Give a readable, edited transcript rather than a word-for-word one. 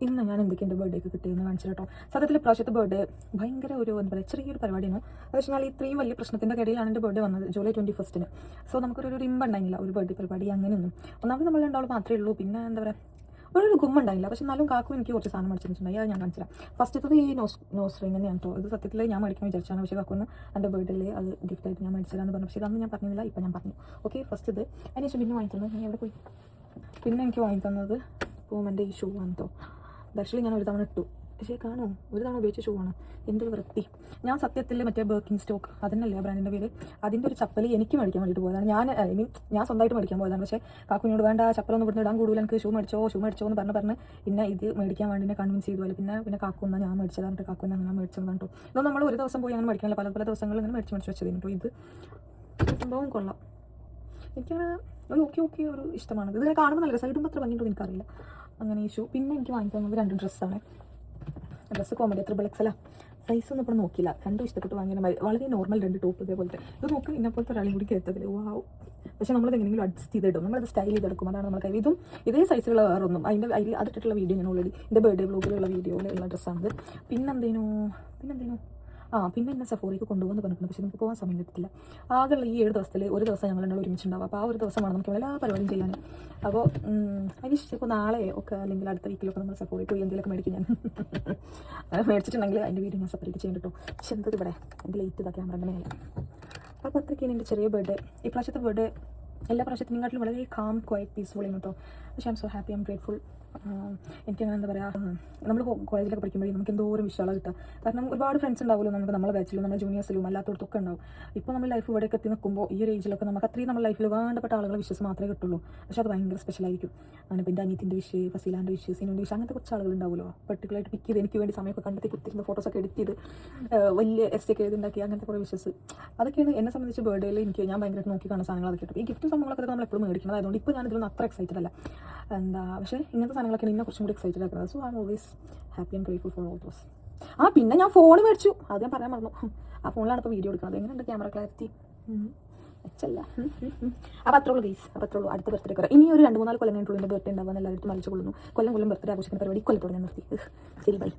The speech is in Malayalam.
ഇന്ന് ഞാൻ എന്തൊക്കെ എൻ്റെ ബർത്ത്ഡേക്ക് കിട്ടിയെന്ന് കാണിച്ചു കേട്ടോ. സത്യത്തിൽ പ്രാവശ്യത്തെ ബർത്ത്ഡേ ഭയങ്കര ഒരു എന്താ പറയുക ചെറിയൊരു പരിപാടിയാണ്. അത് വെച്ചാൽ ഇത്രയും വലിയ പ്രശ്നത്തിൻ്റെ ഇടയിലാണ് എൻ്റെ ബർത്ത്ഡേ വന്നത്, ജൂലൈ 21. സോ നമുക്കൊരു റിംബ് ഉണ്ടായില്ല ഒരു ബർത്ത്ഡേ പരിപാടി അങ്ങനെയൊന്നും. ഒന്നാമത് നമ്മൾ രണ്ടാൾ മാത്രമേ ഉള്ളൂ. പിന്നെ എന്താ പറയുക ഒരു ഗുമ്മുണ്ടായില്ല. പക്ഷെ എന്നാലും കാക്കും എനിക്ക് കുറച്ച് സാധനം മേടിച്ചിട്ടുണ്ടായി. അത് ഞാൻ കാണിച്ചില്ല. ഫസ്റ്റത്തത് ഈ നോസ് റിംഗ് തന്നെയാണ് കേട്ടോ. ഇത് സത്യത്തിൽ ഞാൻ മേടിക്കാൻ വിചാരിച്ചാണ്. പക്ഷേ കാക്കൊന്ന് എൻ്റെ ബർത്ത്ഡേയിൽ അത് ഗിഫ്റ്റായിട്ട് ഞാൻ മേടിച്ചതാന്ന് പറഞ്ഞു. പക്ഷേ അന്ന് ഞാൻ പറഞ്ഞില്ല, ഇപ്പം ഞാൻ പറഞ്ഞു. ഓക്കെ, ഫസ്റ്റ് ഇത് അതിനുശേഷം പിന്നെ വാങ്ങി തന്നത് ഞാൻ എവിടെ പോയി. പിന്നെ എനിക്ക് വാങ്ങി തന്നത് പൂമൻ്റെ ഈ ഷൂ ആണ് കേട്ടോ. ആക്ച്വലി ഞാൻ ഒരു തവണ ഇട്ടു, പക്ഷേ കാണുമോ ഒരു തവണ ഉപയോഗിച്ച ഷൂ ആണ്. എൻ്റെ ഒരു വൃത്തി. ഞാൻ സത്യത്തിൽ മറ്റേ ബർക്കിൻ സ്റ്റോക്ക് അതിനല്ലേ ആ ബ്രാൻഡിൻ്റെ പേര്, അതിൻ്റെ ഒരു ചപ്പൽ എനിക്ക് മേടിക്കാൻ വേണ്ടിയിട്ട് പോയതാണ്. ഞാൻ സ്വന്തമായിട്ട് മേടിക്കാൻ പോയതാണ്. പക്ഷേ കാക്കുനോട് വേണ്ട ചപ്പലൊന്നും ഇവിടുന്ന് ഇടാൻ കൂടുതൽ, എനിക്ക് ഷൂ മേടിച്ചോ എന്ന് പറഞ്ഞ് പിന്നെ ഇത് മേടിക്കാൻ വേണ്ടി എന്നെ കൺവിൻസ് ചെയ്തു. പിന്നെ കാക്കുന്ന ഞാൻ മേടിച്ചതാണ്, കാക്കുന്ന ഞാൻ മേടിച്ചതാണ് കേട്ടോ. ഇതൊന്നും നമ്മൾ ഒരു ദിവസം പോയി അങ്ങനെ മേടിക്കാനില്ല, പല ദിവസങ്ങൾ ഇങ്ങനെ മേടിച്ച് വെച്ചതിന് കേട്ടോ. ഇത് സംഭവം കൊള്ളാം. എനിക്കങ്ങനെ ഓക്കെ ഒരു ഇഷ്ടമാണ്. ഇതിനെ കാണുമ്പോൾ നല്ല സൈഡും അത്ര ഭംഗിയിട്ടും എനിക്കറിയില്ല. അങ്ങനെ ഈ ഷൂ. പിന്നെ എനിക്ക് വാങ്ങിക്കുന്നത് 2 ഡ്രസ്സാണ്. ഡ്രസ്സ് കോമഡി XXL സൈസൊന്നും ഇപ്പോൾ നോക്കിയില്ല. രണ്ടും ഇഷ്ടപ്പെട്ട് വാങ്ങിയ വളരെ നോർമൽ 2 ടോപ്പ് ഇതേപോലത്തെ. ഇത് നോക്ക്, ഇന്നപ്പോലത്തെ ഒരാളും കൂടി കേട്ടതിൽ വാവും. പക്ഷേ നമ്മളത് എങ്ങനെയെങ്കിലും അഡ്ജസ്റ്റ് ചെയ്തിടും, നമ്മളത് സ്റ്റൈൽ ചെയ്തെടുക്കും. അതാണ് നമ്മുടെ കൈ. ഇതേ സൈസിലുള്ള വേറൊന്നും അതിട്ടിട്ടുള്ള വീഡിയോ ഞാൻ ഓൾറെഡി എൻ്റെ ബർത്ത്ഡേ വ്ലോഗിലുള്ള വീഡിയോയിലുള്ള ഡ്രസ്സാണിത്. പിന്നെന്തേനു പിന്നെ എന്നെ സഫോറിക്ക് കൊണ്ടുപോകുന്ന പറഞ്ഞിട്ടുണ്ട്. പക്ഷേ നമുക്ക് പോകാൻ സമയം കിട്ടില്ല. ആകെയുള്ള ഈ 7 ദിവസത്തിൽ ഒരു ദിവസം ഞങ്ങൾ രണ്ടാൾ ഒരുമിച്ചുണ്ടാവും. അപ്പോൾ ആ ഒരു ദിവസമാണ് നമുക്ക് എല്ലാ പരിപാടിയും ചെയ്യാൻ. അപ്പോൾ അതിന് ഇപ്പോൾ നാളെ ഒക്കെ അല്ലെങ്കിൽ അടുത്ത വീക്കിലൊക്കെ നമ്മൾ സഫോറി പോയി എന്തെങ്കിലുമൊക്കെ മേടിക്കും. ഞാൻ അങ്ങനെ മേടിച്ചിട്ടുണ്ടെങ്കിൽ അതിൻ്റെ വീഡിയോ ഞാൻ സെപ്പറേറ്റ് ചെയ്യാൻ കേട്ടോ. പക്ഷെ എന്തത് ഇവിടെ എൻ്റെ ലേറ്റ് ഇതാ ക്യാമറ മേലെ. അപ്പോൾ അത്രയ്ക്കാണ് എൻ്റെ ചെറിയ ബർത്ത്ഡേ. ഈ പ്രാവശ്യത്തെ ബർത്ത്ഡേ എല്ലാ പ്രാവശ്യത്തിനെക്കാട്ടിലും വളരെ കാം ക്വയറ്റ് പീസ്ഫുൾ ആയിരുന്നു കേട്ടോ. പക്ഷേ I M so happy, I M grateful. എനിക്കങ്ങനെ എന്താ പറയുക, നമ്മൾ കോളേജിലൊക്കെ പഠിക്കുമ്പോഴേ നമുക്ക് എന്തോരം വിഷയമാണ് കിട്ടുക. കാരണം ഒരുപാട് ഫ്രണ്ട്സ് ഉണ്ടാവുമല്ലോ നമുക്ക്, നമ്മളെ ബാച്ചിലും നമ്മുടെ ജൂനിയേഴ്സിലും അല്ലാത്തടത്തൊക്കെ ഉണ്ടാവും. ഇപ്പോൾ നമ്മൾ ലൈഫ് ഇവിടെയൊക്കെ എത്തി നിൽക്കുമ്പോൾ ഈ ഒരു ഏജിലൊക്കെ നമുക്ക് അത്രയും നമ്മുടെ ലൈഫിൽ വേണ്ടപ്പെട്ട ആളുകളെ വിഷസ് മാത്രമേ കിട്ടുള്ളൂ. പക്ഷേ അത് ഭയങ്കര സ്പെഷ്യലായിരിക്കും. അങ്ങനെ പിന്നെ അനിയത്തിൻ്റെ വിഷയം, ഫസീലാൻ്റെ വിഷയം, സിനുവിൻ്റെ വിഷയം, അങ്ങനത്തെ കുറച്ച് ആളുകൾ ഉണ്ടാവുമല്ലോ. പെർട്ടിക്കുലറായിട്ട് പിക്ക് ചെയ്ത് എനിക്ക് വേണ്ടി സമയമൊക്കെ കണ്ടെത്തി കുത്തിരുന്ന ഫോട്ടോസൊക്കെ എഡിറ്റ് ചെയ്ത് വലിയ എസ്റ്റൊക്കെ എഴുതുണ്ടാക്കി അങ്ങനത്തെ കുറേ വിഷസ്. അതൊക്കെയാണ് എന്നെ സംബന്ധിച്ച് ബർത്ത്ഡേയിൽ ഞാൻ ഭയങ്കരമായിട്ട് നോക്കി കാണുന്ന സാധനങ്ങൾ. അതൊക്കെ ഈ ഗിഫ്റ്റ് സംഭവങ്ങളൊക്കെ നമ്മൾ എപ്പോഴും മേടിക്കണം. അതുകൊണ്ട് ഇപ്പോൾ ഞാൻ ഇതിലൊന്നും അത്ര എക്സൈറ്റഡ് അല്ല. പക്ഷേ ഇങ്ങനത്തെ സാധനങ്ങളൊക്കെ എന്നെ കുറച്ചും കൂടി എക്സൈറ്റഡ് ആക്കുന്നത്. So I am always happy and grateful for all those. പിന്നെ ഞാൻ ഫോൺ മേടിച്ചു, അത് ഞാൻ പറയാൻ മറന്നു. ആ ഫോണിലാണ് ഇപ്പോൾ വീഡിയോ എടുക്കുന്നത്. എങ്ങനെയുണ്ട് ക്യാമറ ക്ലാരിറ്റി? വെച്ചല്ല. അപ്പോൾ അത്രയുള്ളൂ ഗൈസ്. അപ്പോൾ അത്രയുള്ളൂ. അടുത്ത ബർത്ത്ഡേ ഒക്കെ ഇനി ഒരു 2-3 കൊല്ലം കഴിഞ്ഞിട്ടുള്ള എൻ്റെ ബർത്ത്ഡേ ഉണ്ടാവുക. എല്ലാവരും മരിച്ചു കൊള്ളുന്നു. കൊല്ലം ബർത്ത്ഡേ ആഘോഷിക്കുന്ന പരിപാടി കൊല്ലത്തോടെ ഞാൻ നിർത്തി. ശരി, ബൈ.